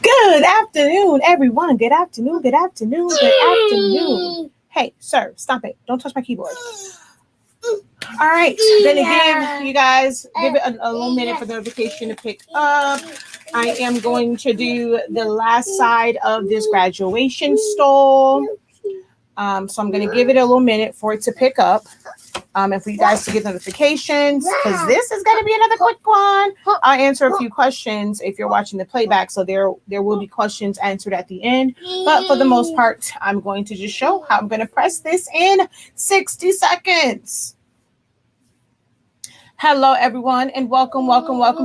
Good afternoon, everyone. Good afternoon. Good afternoon. Good afternoon. Hey, sir, stop it. Don't touch my keyboard. All right. Gonna give you guys give it a little minute for the notification to pick up. I am going to do the last side of this graduation stole. So I'm going to give it a little minute for it to pick up. And for you guys to get notifications, because this is going to be another quick one. I'll answer a few questions if you're watching the playback. So there will be questions answered at the end. But for the most part, I'm going to just show how I'm going to press this in 60 seconds. Hello, everyone, and welcome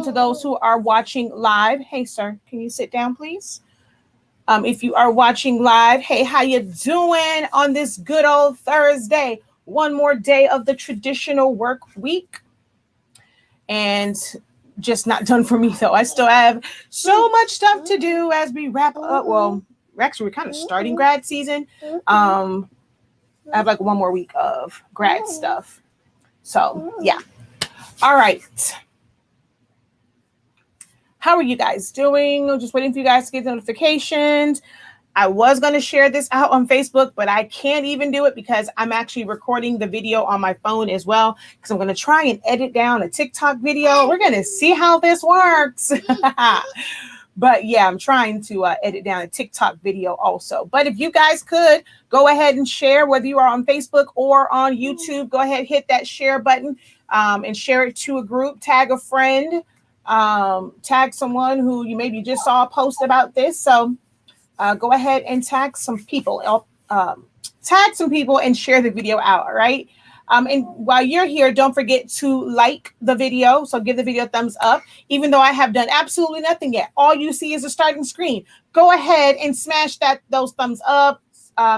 to those who are watching live. Hey, sir, can you sit down, please? If you are watching live, hey, how you doing on this good old Thursday? One more day of the traditional work week. And just not done for me, though. I still have so much stuff to do as we wrap up. Well, actually, we're kind of starting grad season. I have like one more week of grad stuff. So, yeah. All right. How are you guys doing? I'm just waiting for you guys to get the notifications. I was going to share this out on Facebook, but I can't even do it because I'm actually recording the video on my phone as well, because I'm going to try and edit down a TikTok video. We're going to see how this works. But yeah, I'm trying to edit down a TikTok video also. But if you guys could go ahead and share, whether you are on Facebook or on YouTube, go ahead, hit that share button and share it to a group, tag a friend, tag someone who you maybe just saw a post about this. So go ahead and tag some people, and share the video out. All right. And while you're here, don't forget to like the video. So give the video a thumbs up, even though I have done absolutely nothing yet. All you see is a starting screen. Go ahead and smash those thumbs up.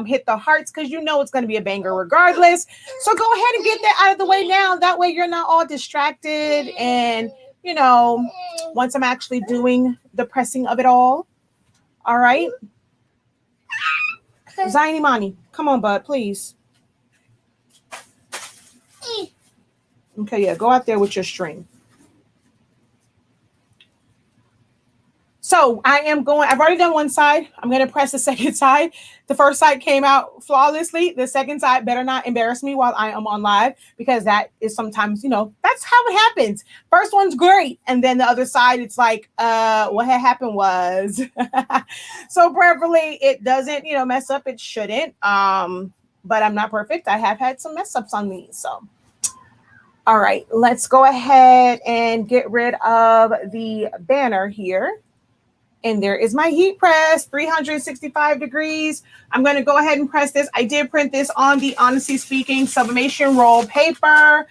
Hit the hearts, because you know it's going to be a banger regardless. So go ahead and get that out of the way now. That way you're not all distracted. And, you know, once I'm actually doing the pressing of it all. All right. Zaini Mani, come on, bud, please. Okay, yeah, go out there with your string. So I've already done one side. I'm going to press the second side. The first side came out flawlessly. The second side better not embarrass me while I am on live, because that is sometimes, that's how it happens. First one's great. And then the other side, it's like, what had happened was, so prayerfully it doesn't, mess up. It shouldn't. But I'm not perfect. I have had some mess ups on these. So, all right, let's go ahead and get rid of the banner here. And there is my heat press, 365 degrees. I'm going to go ahead and press this. I did print this on the Honestly Speaking Sublimation roll paper.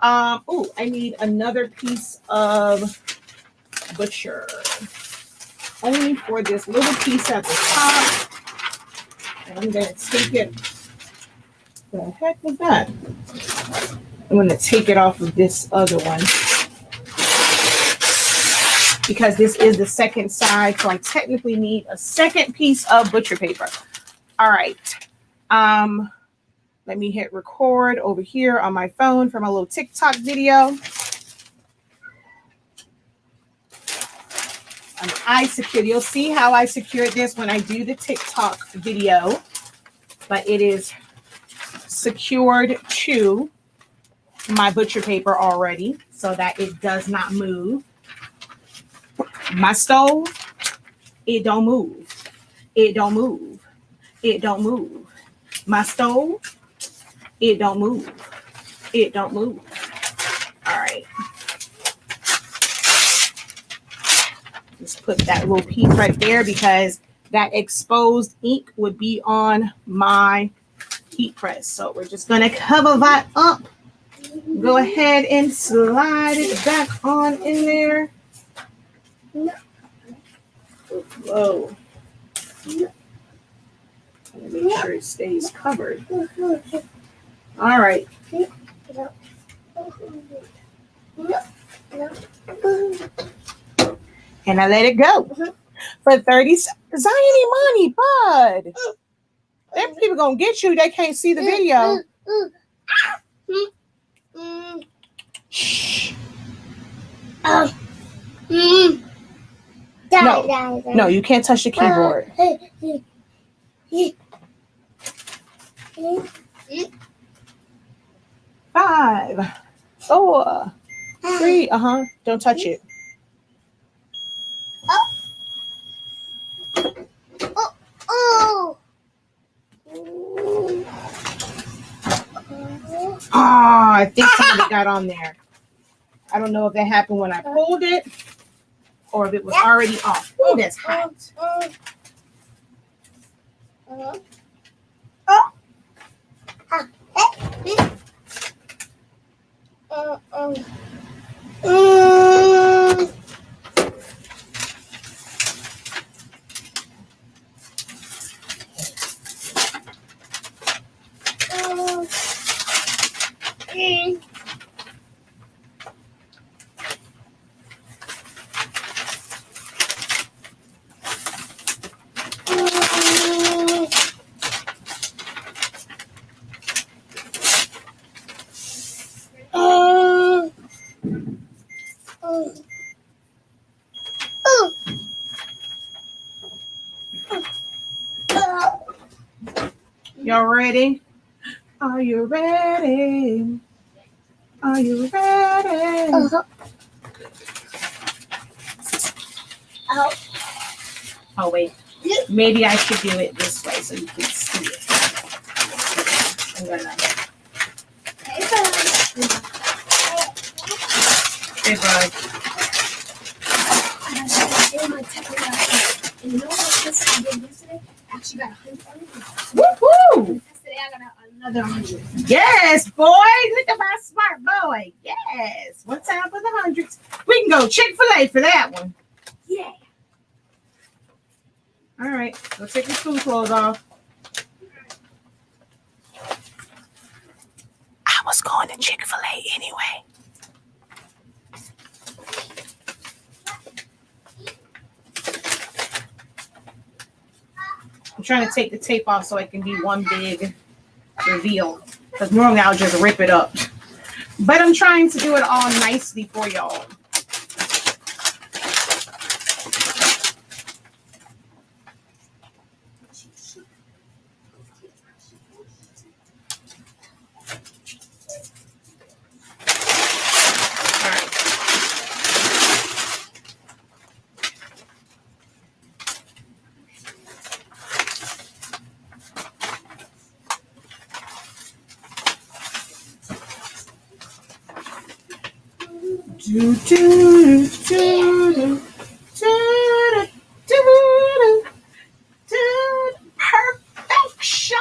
I need another piece of butcher. Only for this little piece at the top. And I'm going to take it. What the heck was that? I'm going to take it off of this other one, because this is the second side, so I technically need a second piece of butcher paper. All right. Let me hit record over here on my phone from a little TikTok video. I secured, you'll see how I secured this when I do the TikTok video, but it is secured to my butcher paper already so that it does not move. My stove, it don't move. It don't move. It don't move. My stove, it don't move. It don't move. All right. Just put that little piece right there, because that exposed ink would be on my heat press. So we're just going to cover that up. Go ahead and slide it back on in there. Whoa. Make sure it stays covered. All right. And I let it go for 30 seconds. Zaini Mani, bud. Them people gonna get you. They can't see the video. Shh. No, you can't touch the keyboard. 5, 4, 3. Don't touch it. I think somebody got on there. I don't know if that happened when I pulled it or if it was already off. Oh, that's hot. Y'all ready? Are you ready? Are you ready? Oh, wait. Maybe I should do it this way so you can see it. I'm gonna. Hey, bud. And you know what this I did yesterday? I actually got 100. Woohoo! Yesterday I got another 100. Yes, boy. Look at my smart boy. Yes. One time for the hundreds. We can go Chick-fil-A for that one. Yeah. All right. Go take your school clothes off. I was going to Chick-fil-A anyway. I'm trying to take the tape off so it can be one big reveal. Because normally I'll just rip it up. But I'm trying to do it all nicely for y'all. Do, do, do, do, do, do, do, perfection.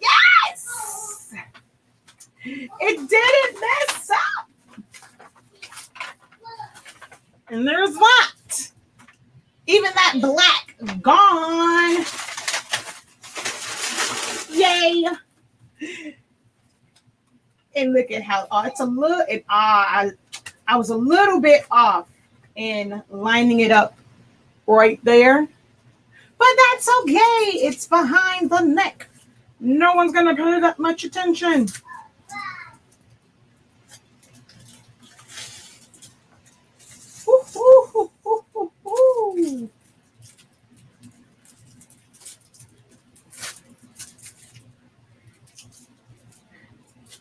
Yes. It didn't mess up. And there's what? Even that black gone. Yay. And look at how it's a little. I was a little bit off in lining it up right there, but that's okay. It's behind the neck. No one's gonna pay that much attention. Ooh, ooh, ooh, ooh, ooh.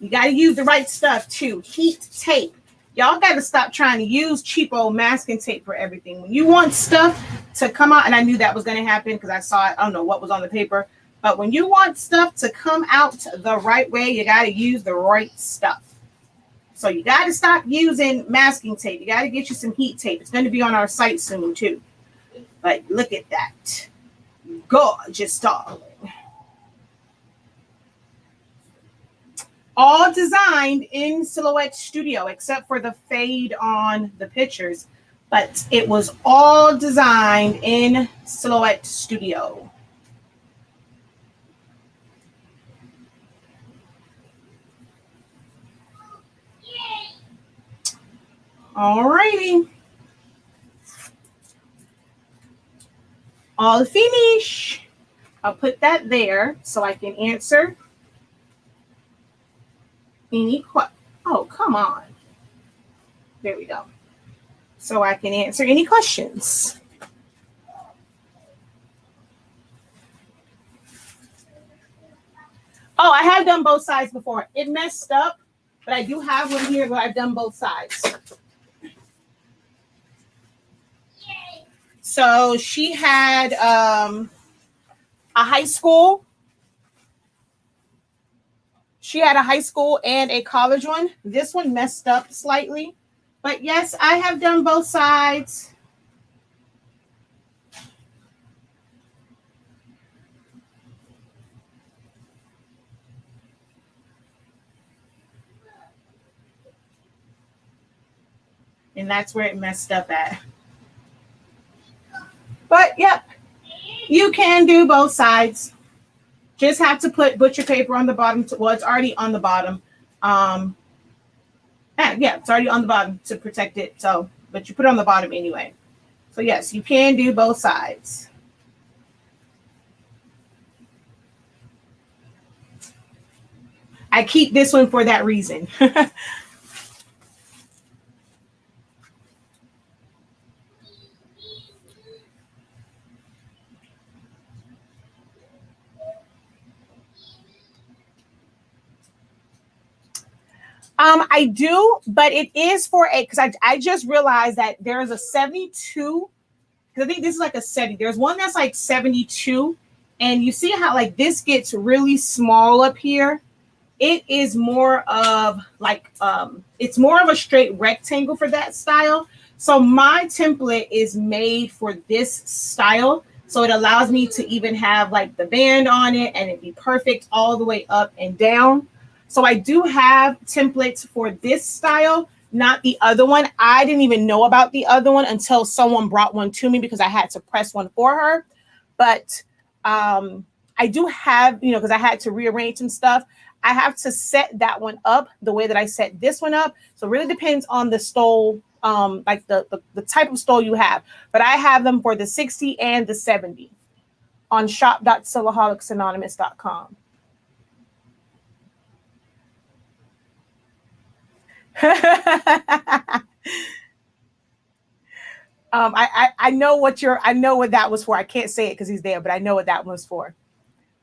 You got to use the right stuff too. Heat tape. Y'all got to stop trying to use cheap old masking tape for everything. When you want stuff to come out, and I knew that was going to happen because I saw it. I don't know what was on the paper. But when you want stuff to come out the right way, you got to use the right stuff. So you got to stop using masking tape. You got to get you some heat tape. It's going to be on our site soon too. But look at that. Gorgeous, darling. All designed in Silhouette Studio, except for the fade on the pictures. But it was all designed in Silhouette Studio. All righty. All finished. I'll put that there so I can answer any question. Oh, come on. There we go. so I can answer any questions. Oh, I have done both sides before. It messed up, but I do have one here where I've done both sides. So she had a high school. She had a high school and a college one. This one messed up slightly. But yes, I have done both sides. And that's where it messed up at. But yep, you can do both sides. Just have to put butcher paper on the bottom. Well, it's already on the bottom. Yeah, it's already on the bottom to protect it. So, but you put it on the bottom anyway. So yes, you can do both sides. I keep this one for that reason. I do, but it is for a, because I just realized that there's a 72, because I think this is like a 70. There's one that's like 72, and you see how like this gets really small up here. It is more of like, it's more of a straight rectangle for that style. So my template is made for this style. So it allows me to even have like the band on it and it'd be perfect all the way up and down. So I do have templates for this style, not the other one. I didn't even know about the other one until someone brought one to me because I had to press one for her. But I do have, you know, because I had to rearrange some stuff. I have to set that one up the way that I set this one up. So it really depends on the stole, like the type of stole you have. But I have them for the 60 and the 70 on shop.silaholics.com. I know what that was for. I can't say it because he's there, but I know what that was for.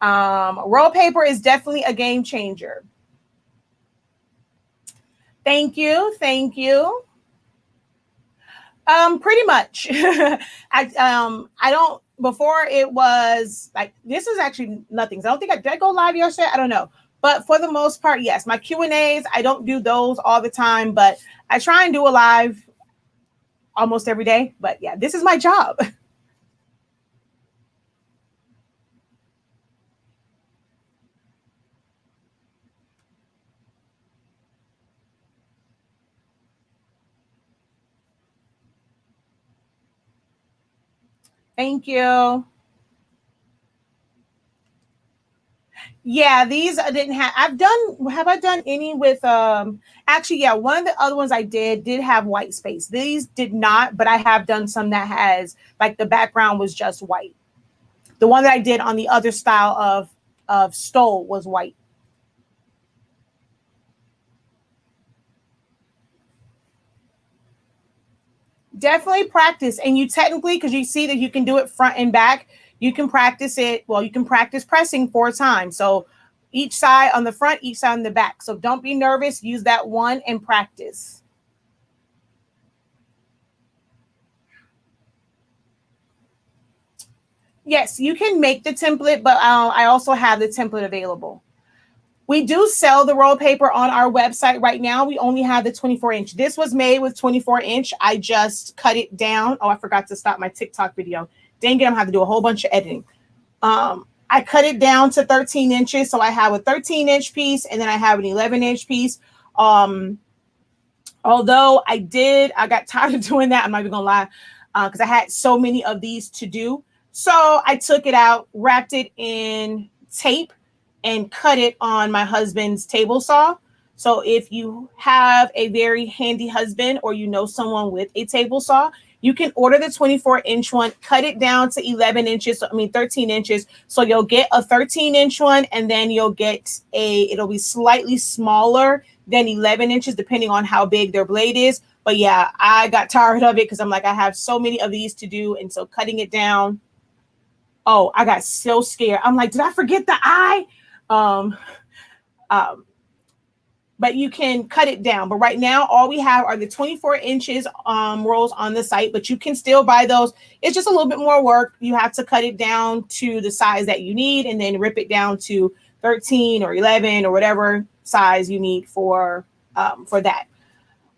Roll paper is definitely a game changer. Thank you. Pretty much. I don't, before it was like, this is actually nothing. So I don't think did I go live yesterday? I don't know. But for the most part, yes, my Q&As, I don't do those all the time, but I try and do a live almost every day. But yeah, this is my job. Thank you. Yeah, these I didn't have. Have I done any with, actually, yeah, one of the other ones I did have white space. These did not, but I have done some that has, like the background was just white. The one that I did on the other style of stole was white. Definitely practice. And you technically, because you see that you can do it front and back, you can practice it. Well, you can practice pressing 4 times. So each side on the front, each side on the back. So don't be nervous. Use that one and practice. Yes, you can make the template, but I also have the template available. We do sell the roll paper on our website right now. We only have the 24-inch. This was made with 24-inch. I just cut it down. Oh, I forgot to stop my TikTok video. Dang it, I'm gonna have to do a whole bunch of editing. I cut it down to 13 inches. So I have a 13-inch piece and then I have an 11-inch piece. Although I got tired of doing that. I'm not even gonna lie, because I had so many of these to do. So I took it out, wrapped it in tape, and cut it on my husband's table saw. So if you have a very handy husband or you know someone with a table saw, you can order the 24-inch one, cut it down to 11 inches, 13 inches. So you'll get a 13-inch one, and then you'll get it'll be slightly smaller then 11 inches, depending on how big their blade is. But yeah, I got tired of it because I'm like, I have so many of these to do. And so cutting it down, oh, I got so scared. I'm like, did I forget the eye? Um, um, but you can cut it down. But right now, all we have are the 24 inches rolls on the site, but you can still buy those. It's just a little bit more work. You have to cut it down to the size that you need and then rip it down to 13 or 11 or whatever size you need for that.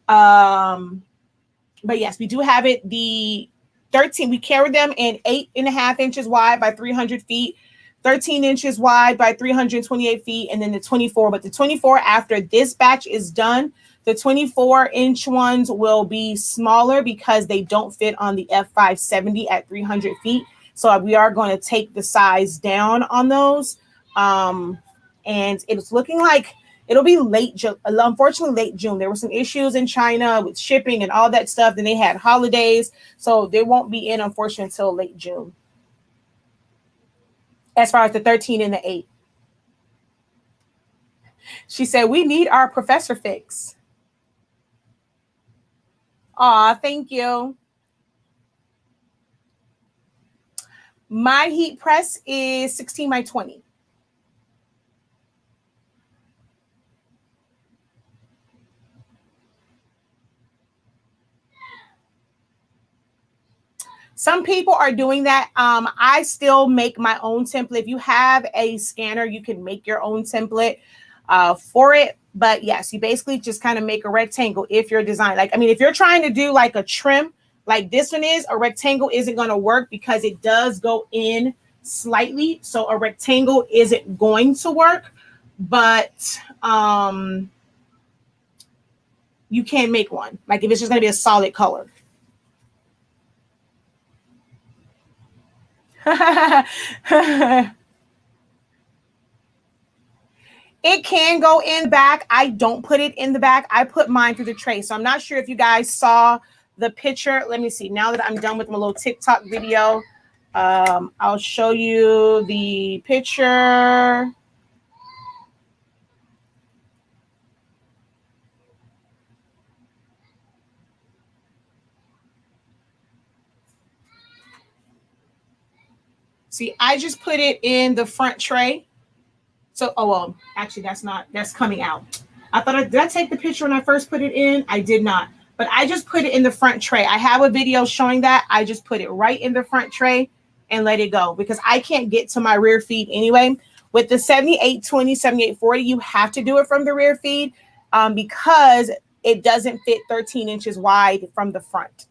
But yes, we do have it. The 13, we carry them in 8.5 inches wide by 300 feet. 13 inches wide by 328 feet, and then the 24. But the 24, after this batch is done, the 24-inch ones will be smaller because they don't fit on the F570 at 300 feet. So we are going to take the size down on those. And it's looking like it'll be late June. Unfortunately, late June. There were some issues in China with shipping and all that stuff. Then they had holidays. So they won't be in, unfortunately, until late June. As far as the 13 and the 8. She said, we need our professor fix. Aw, thank you. My heat press is 16 by 20. Some people are doing that. I still make my own template. If you have a scanner, you can make your own template for it. But yes, you basically just kind of make a rectangle if you're designing. Like, I mean, if you're trying to do like a trim, like this one is, a rectangle isn't going to work because it does go in slightly. So a rectangle isn't going to work. But you can make one. Like if it's just going to be a solid color. It can go in the back. I don't put it in the back. I put mine through the tray. So I'm not sure if you guys saw the picture. Let me see. Now that I'm done with my little TikTok video, I'll show you the picture. See, I just put it in the front tray. So, oh, well, actually, that's coming out. I thought, did I take the picture when I first put it in? I did not. But I just put it in the front tray. I have a video showing that. I just put it right in the front tray and let it go because I can't get to my rear feed anyway. With the 7820, 7840, you have to do it from the rear feed because it doesn't fit 13 inches wide from the front.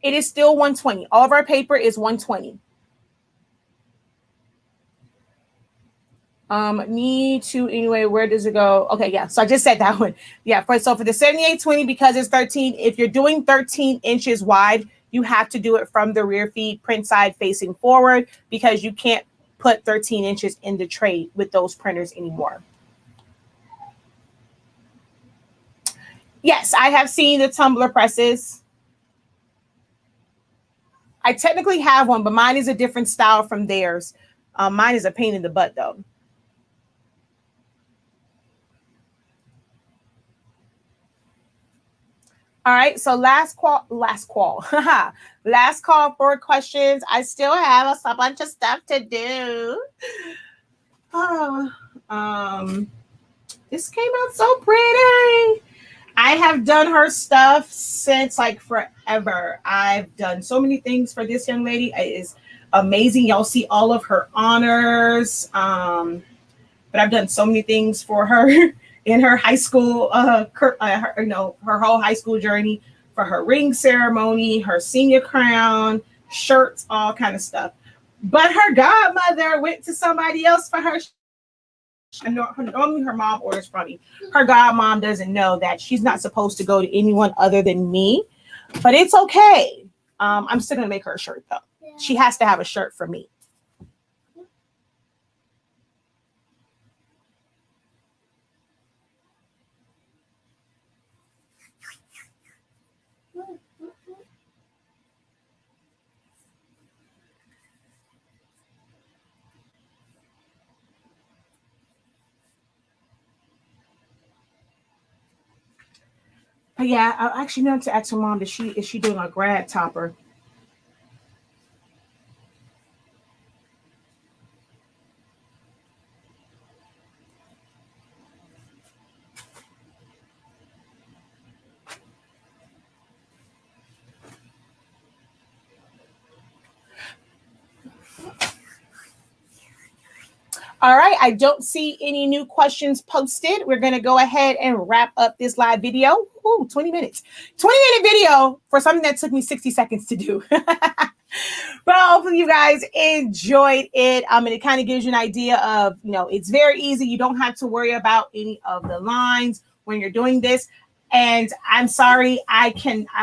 It is still 120. All of our paper is 120. Need to anyway, where does it go? Okay, yeah. So I just said that one. Yeah, for the 7820, because it's 13, if you're doing 13 inches wide, you have to do it from the rear feed, print side facing forward, because you can't put 13 inches in the tray with those printers anymore. Yes, I have seen the tumbler presses. I technically have one, but mine is a different style from theirs. Mine is a pain in the butt, though. All right, so last call for questions. I still have a bunch of stuff to do. This came out so pretty. I have done her stuff since like forever. I've done so many things for this young lady. It is amazing. Y'all see all of her honors. But I've done so many things for her in her high school, her whole high school journey, for her ring ceremony, her senior crown, shirts, all kind of stuff. But her godmother went to somebody else for her. Normally her mom orders from me. Her godmom doesn't know that she's not supposed to go to anyone other than me, but it's okay. I'm still gonna make her a shirt though. Yeah. She has to have a shirt for me. Yeah, I actually meant to ask her mom, is she doing a grad topper? All right, I don't see any new questions posted. We're going to go ahead and wrap up this live video. Ooh, 20 minutes. 20-minute video for something that took me 60 seconds to do. But hopefully you guys enjoyed it. And it kind of gives you an idea of, it's very easy. You don't have to worry about any of the lines when you're doing this. And I'm sorry, I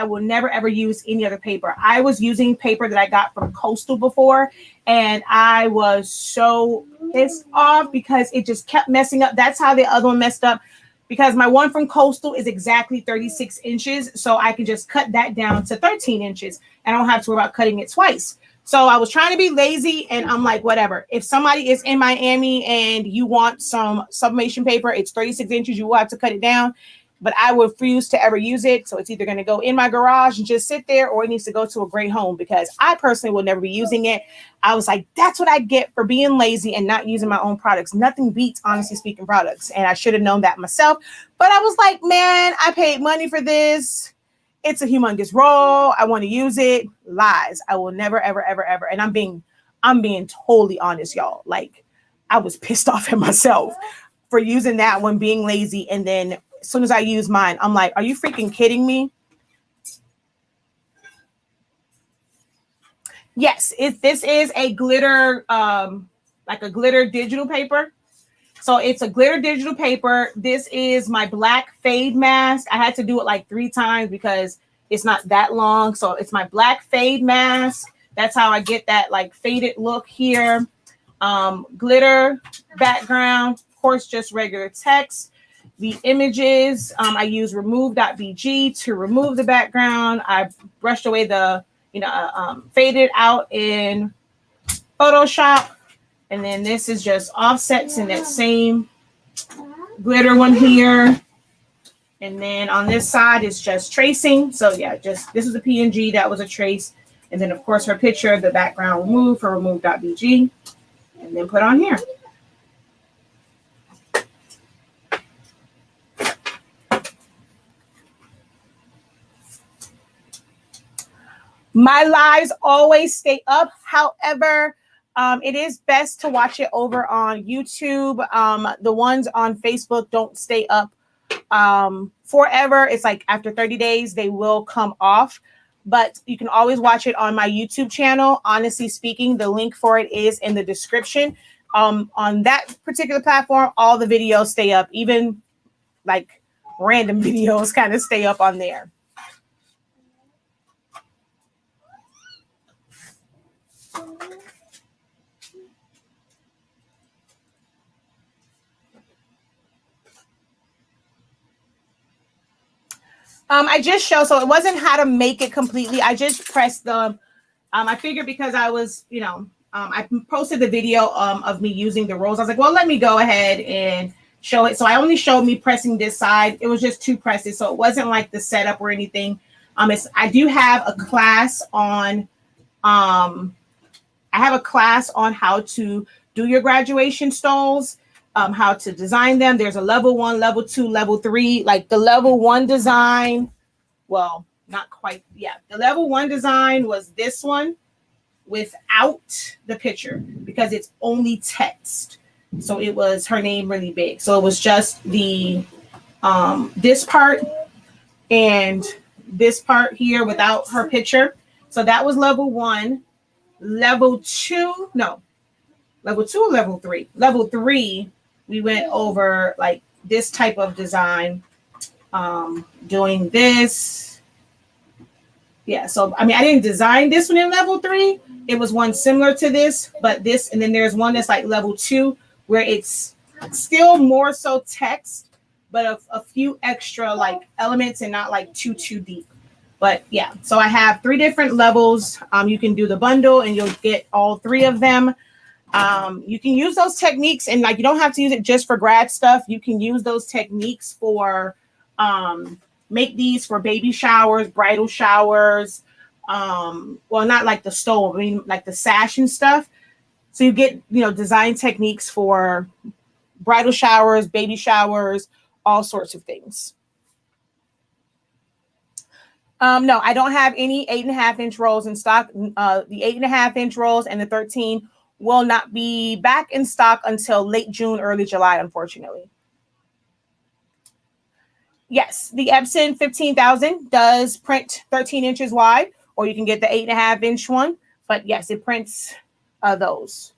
will never ever use any other paper. I was using paper that I got from Coastal before, and I was so pissed off because it just kept messing up. That's how the other one messed up, because my one from Coastal is exactly 36 inches. So I can just cut that down to 13 inches and I don't have to worry about cutting it twice. So I was trying to be lazy, and I'm like, whatever. If somebody is in Miami and you want some sublimation paper, it's 36 inches, you will have to cut it down. But I refuse to ever use it. So it's either going to go in my garage and just sit there, or it needs to go to a great home, because I personally will never be using it. I was like, that's what I get for being lazy and not using my own products. Nothing beats Honestly Speaking products. And I should have known that myself. But I was like, man, I paid money for this. It's a humongous roll. I want to use it. Lies. I will never, ever, ever, ever. And I'm being totally honest, y'all. Like, I was pissed off at myself for using that one, being lazy, and then as soon as I use mine, I'm like, are you freaking kidding me? Yes, this is a glitter, like a glitter digital paper. So it's a glitter digital paper. This is my black fade mask. I had to do it like 3 times because it's not that long. So it's my black fade mask. That's how I get that like faded look here. Glitter background, of course, just regular text. The images, I use remove.bg to remove the background. I brushed away the, faded out in Photoshop. And then this is just offsets in that same glitter one here. And then on this side, it's just tracing. So yeah, this is a PNG, that was a trace. And then of course her picture of the background removed for remove.bg. And then put on here. My lives always stay up. However, it is best to watch it over on YouTube. The ones on Facebook don't stay up forever. It's like after 30 days, they will come off. But you can always watch it on my YouTube channel. Honestly Speaking, the link for it is in the description. On that particular platform, all the videos stay up. Even like random videos kind of stay up on there. I just showed, so it wasn't how to make it completely. I just pressed the, I figured because I was, I posted the video of me using the rolls. I was like, well, let me go ahead and show it. So I only showed me pressing this side. It was just 2 presses. So it wasn't like the setup or anything. I do have a class on, I have a class on how to do your graduation stoles. How to design them. There's a level 1, level 2, level 3. Like the level 1 design, well, not quite. Yeah, the level 1 design was this one without the picture because it's only text. So it was her name really big. So it was just the this part and this part here without her picture. So that was level 1. Level 2, no, level 2 or level 3? Level 3. We went over like this type of design, doing this. Yeah, so I didn't design this one in level 3. It was one similar to this, but this, and then there's one that's like level 2 where it's still more so text, but a few extra like elements and not like too deep. But yeah, so I have 3 different levels. You can do the bundle and you'll get all 3 of them. You can use those techniques, and like you don't have to use it just for grad stuff. You can use those techniques for make these for baby showers, bridal showers. Well, not like the stove, I mean like the sash and stuff. So you get, design techniques for bridal showers, baby showers, all sorts of things. No, I don't have any 8.5-inch rolls in stock. The 8.5-inch rolls and the 13 will not be back in stock until late June, early July, unfortunately. Yes, the Epson 15,000 does print 13 inches wide, or you can get the 8.5-inch one. But yes, it prints those.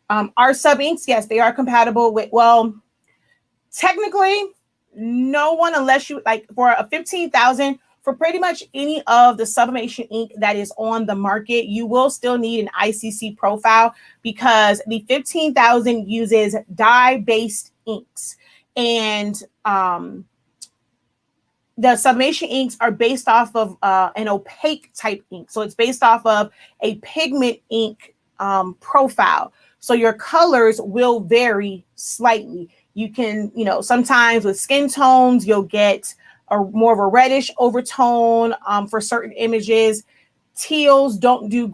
Our sub inks, yes, they are compatible with, well, technically, no one, unless you like for a 15,000, for pretty much any of the sublimation ink that is on the market, you will still need an ICC profile because the 15,000 uses dye-based inks. And the sublimation inks are based off of an opaque type ink. So it's based off of a pigment ink profile. So your colors will vary slightly. You can, sometimes with skin tones, you'll get more of a reddish overtone for certain images. Teals don't do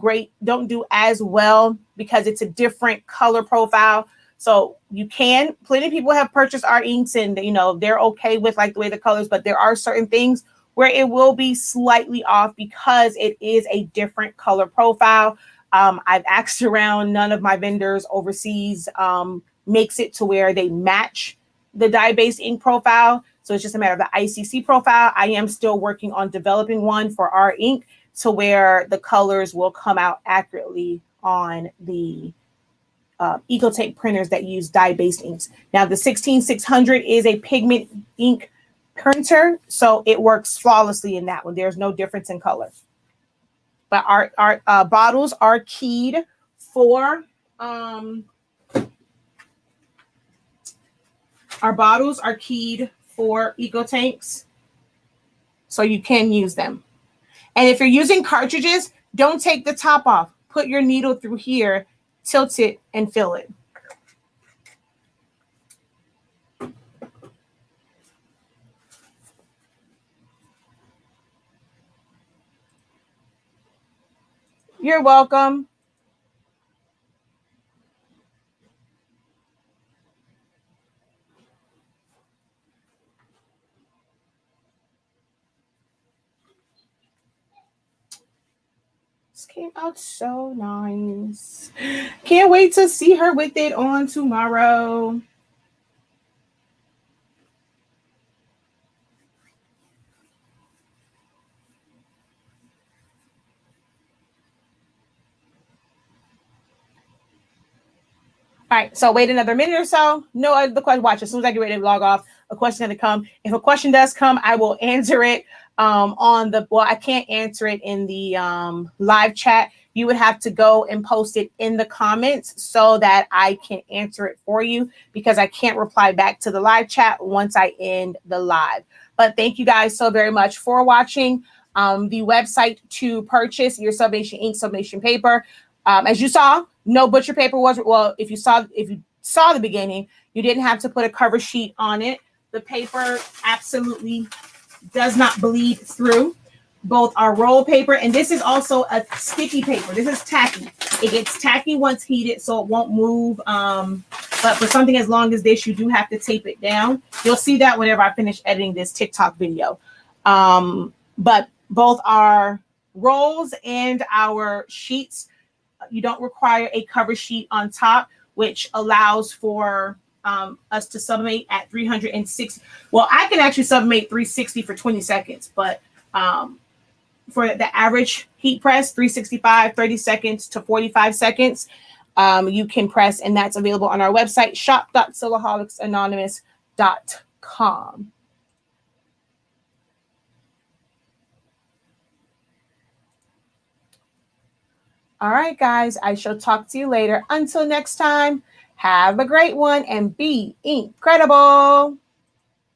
as well because it's a different color profile. So plenty of people have purchased our inks and, they're okay with like the way the colors, but there are certain things where it will be slightly off because it is a different color profile. I've asked around, none of my vendors overseas makes it to where they match the dye-based ink profile. So it's just a matter of the ICC profile. I am still working on developing one for our ink to where the colors will come out accurately on the EcoTape printers that use dye-based inks. Now, the 16600 is a pigment ink printer, so it works flawlessly in that one. There's no difference in color. But our bottles are keyed for eco tanks, so you can use them. And if you're using cartridges, don't take the top off. Put your needle through here, tilt it, and fill it. You're welcome. This came out so nice. Can't wait to see her with it on tomorrow. All right, so wait another minute or so. No other question. Watch, as soon as I get ready to log off, a question going to come. If a question does come, I will answer it I can't answer it in the live chat. You would have to go and post it in the comments so that I can answer it for you because I can't reply back to the live chat once I end the live. But thank you guys so very much for watching. The website to purchase your sublimation ink, sublimation paper. As you saw, no butcher paper was, well, if you saw the beginning, you didn't have to put a cover sheet on it. The paper absolutely does not bleed through. Both our roll paper, and this is also a sticky paper. This is tacky. It gets tacky once heated, so it won't move. But for something as long as this, you do have to tape it down. You'll see that whenever I finish editing this TikTok video. But both our rolls and our sheets, you don't require a cover sheet on top, which allows for us to sublimate at 360. Well, I can actually sublimate 360 for 20 seconds, but for the average heat press, 365, 30 seconds to 45 seconds, you can press, and that's available on our website, shop.silaholics.com. All right, guys, I shall talk to you later. Until next time, have a great one and be incredible.